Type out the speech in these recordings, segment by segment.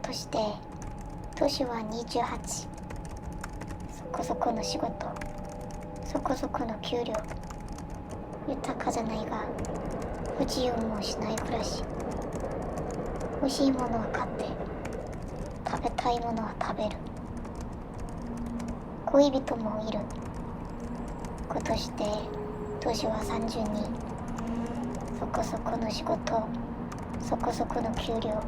として年は28、そこそこの仕事、そこそこの給料、豊かじゃないが不自由もしない暮らし、欲しいものは買って食べたいものは食べる、恋人もいる。今年で年は32、そこそこの仕事、そこそこの給料、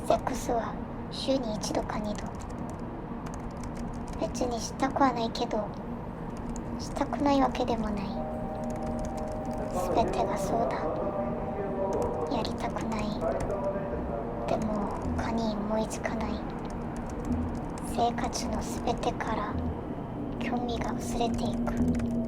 セックスは週に1度か2度。別にしたくはないけどしたくないわけでもない。全てがそうだ。やりたくない。でも他に思いつかない。生活の全てから興味が薄れていく。